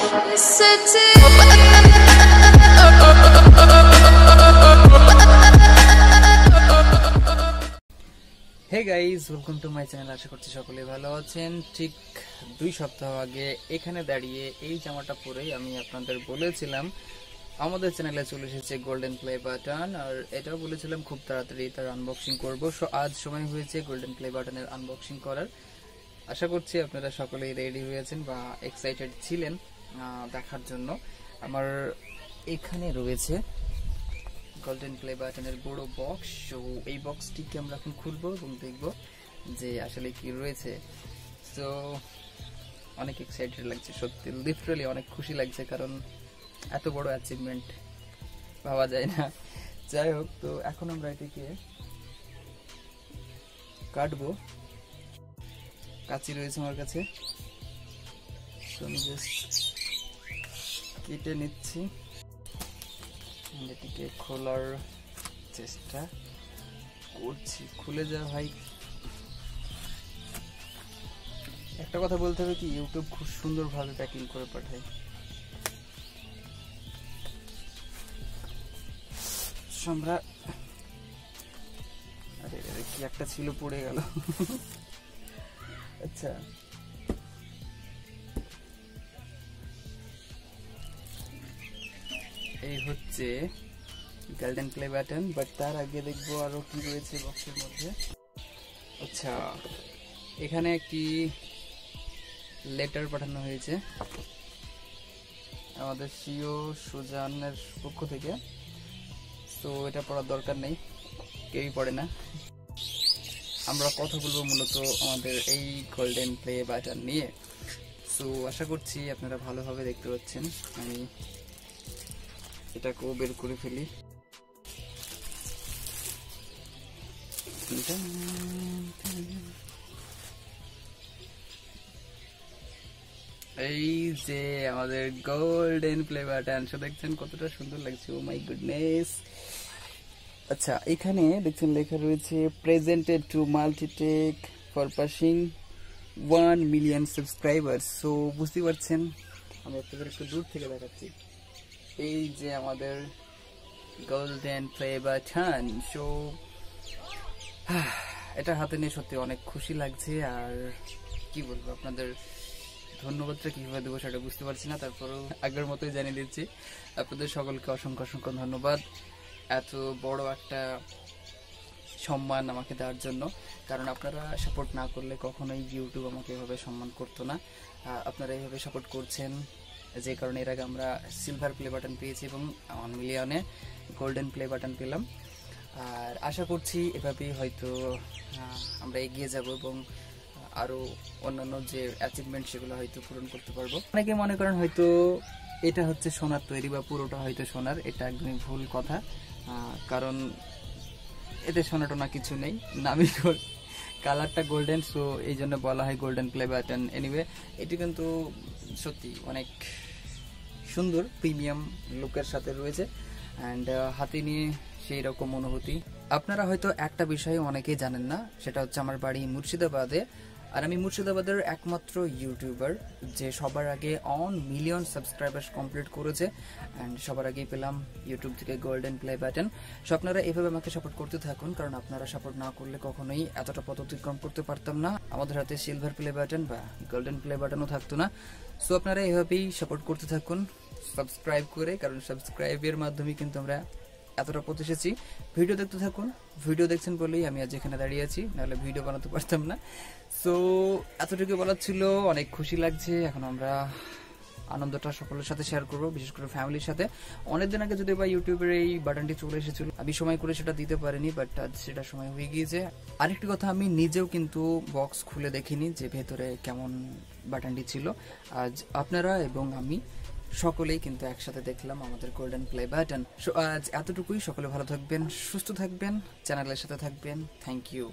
Hey guys, welcome to my channel. আশা করছি সকলে ভালো আছেন। ঠিক 2 সপ্তাহ আগে এখানে দাঁড়িয়ে এই জামাটা পরেই আমি আপনাদের বলেছিলাম আমাদের চ্যানেলে চলে এসেছে গোল্ডেন প্লে বাটন, আর এটাও বলেছিলাম খুব তাড়াতাড়ি তার আনবক্সিং করব। সো আজ সময় হয়েছে গোল্ডেন প্লে বাটনের আনবক্সিং করার। আশা করছি আপনারা সকলেই রেডি হয়েছেন বা এক্সাইটেড ছিলেন দেখার জন্য। আমার এখানে রয়েছে গোল্ডেন প্লে বাটনের বড় বক্স। সো এই বক্সটিকে আমরা এখন খুলবো এবং দেখবো যে আসলে কি রয়েছে। সো অনেক এক্সাইটেড লাগছে, সত্যি লিটারালি অনেক খুশি লাগছে, কারণ এত বড় অ্যাচিভমেন্ট পাওয়া যায় না। যাই হোক, তো এখন আমরা এটিকে কাটবো। কাঁচি রয়েছে আমার কাছে, তো আমি জাস্ট কেটে নিচ্ছি। এটিকে খোলার চেষ্টা করছি, খুলে যা ভাই। একটা কথা বলতে হবে কি, ইউটিউব খুব সুন্দরভাবে প্যাকিং করে পাঠায়। আমরা আরে কি একটা ছিল পড়ে গেল। আচ্ছা, এই হচ্ছে গোল্ডেন প্লে বাটন। বাট তার আগে দেখবো আরো কি রয়েছে বক্সের মধ্যে। আচ্ছা, এখানে একটি লেটার পাঠানো হয়েছে আমাদের সিও সুজানের পক্ষ থেকে। তো এটা পড়ার দরকার নেই, কেউই পড়ে না। আমরা কথা বলবো মূলত আমাদের এই গোল্ডেন প্লে বাটন নিয়ে। সো আশা করছি আপনারা ভালোভাবে দেখতে পাচ্ছেন। আমি এটাকেও বের করে ফেলি। এই যে আমাদের গোল্ডেন প্লে বাটন, দেখছেন কতটা সুন্দর লাগছে। ও মাই গুডনেস। আচ্ছা, এখানে দেখছেন লেখা রয়েছে presented to Multitech for passing 1 million subscriber. So বুঝতে পারছেন, আমি আপনাদের একটু দূর থেকে দেখাচ্ছি। এই যে আমাদের গোল্ডেন প্লে বাটন। সো এটা হাতে নিয়ে সত্যি অনেক খুশি লাগছে। আর কি বলবো, আপনাদের ধন্যবাদটা কিভাবে দেবো সেটা বুঝতে পারছি না। তারপরেও আগের মতোই জানিয়ে দিচ্ছি, আপনাদের সকলকে অসংখ্য অসংখ্য ধন্যবাদ এত বড় একটা সম্মান আমাকে দেওয়ার জন্য। কারণ আপনারা সাপোর্ট না করলে কখনোই ইউটিউব আমাকে এভাবে সম্মান করতো না। আপনারা এইভাবে সাপোর্ট করছেন, যে কারণে এর আগে আমরা সিলভার প্লে বাটন পেয়েছি এবং 1 মিলিয়নে গোল্ডেন প্লে বাটন পেলাম। আর আশা করছি এভাবেই হয়তো আমরা এগিয়ে যাব এবং আরো অন্যান্য যে অ্যাচিভমেন্ট সেগুলো হয়তো পূরণ করতে পারবো। অনেকে মনে করেন হয়তো এটা হচ্ছে সোনার তৈরি বা পুরোটা হয়তো সোনার। এটা একদমই ভুল কথা, কারণ এতে সোনাটোনা কিছু নেই। নামি কালারটা গোল্ডেন, সো এই জন্য বলা হয় গোল্ডেন প্লে বাটন। এনিওয়ে, এটি কিন্তু সত্যি অনেক সুন্দর প্রিমিয়াম লুকের সাথে রয়েছে, অ্যান্ড হাতে নিয়ে সেই রকম অনুভূতি। আপনারা হয়তো একটা বিষয় অনেকেই জানেন না, সেটা হচ্ছে আমার বাড়ি মুর্শিদাবাদে। আর আমি মুর্শিদাবাদের একমাত্র ইউটিউবার যে সবার আগে 1 মিলিয়ন সাবস্ক্রাইবার কমপ্লিট করেছে, অ্যান্ড সবার আগেই পেলাম ইউটিউব থেকে গোল্ডেন প্লে বাটন। সো আপনারা এভাবে আমাকে সাপোর্ট করতে থাকুন, কারণ আপনারা সাপোর্ট না করলে কখনোই এতটা পথ অতিক্রম করতে পারতাম না। আমাদের হাতে সিলভার প্লে বাটন বা গোল্ডেন প্লে বাটনও থাকতো না। সো আপনারা এভাবেই সাপোর্ট করতে থাকুন সাবস্ক্রাইব করে, কারণ সাবস্ক্রাইবের মাধ্যমে কিন্তু আমরা এতটা পথ এসেছি। ভিডিও দেখতে থাকুন, ভিডিও দেখছেন বলেই আমি আজ এখানে দাঁড়িয়ে আছি, নাহলে ভিডিও বানাতে পারতাম না। সো এতটুকু বলার ছিল, অনেক খুশি লাগছে। এখন আমরা আনন্দটা সকলের সাথে শেয়ার করবো, বিশেষ করে ফ্যামিলির সাথে। অনেকদিন আগে যদি বা ইউটিউবের এই বাটনটি চলে এসেছিল, আমি সময় করে সেটা দিতে পারিনি, বাট আজ সেটা সময় হয়ে গিয়েছে। আরেকটি কথা, আমি নিজেও কিন্তু বক্স খুলে দেখিনি যে ভেতরে কেমন বাটনটি ছিল। আজ আপনারা এবং আমি সকলেই কিন্তু একসাথে দেখলাম আমাদের গোল্ডেন প্লে বাটন। সো আজ এতটুকুই। সকলে ভালো থাকবেন, সুস্থ থাকবেন, চ্যানেলের সাথে থাকবেন। Thank you.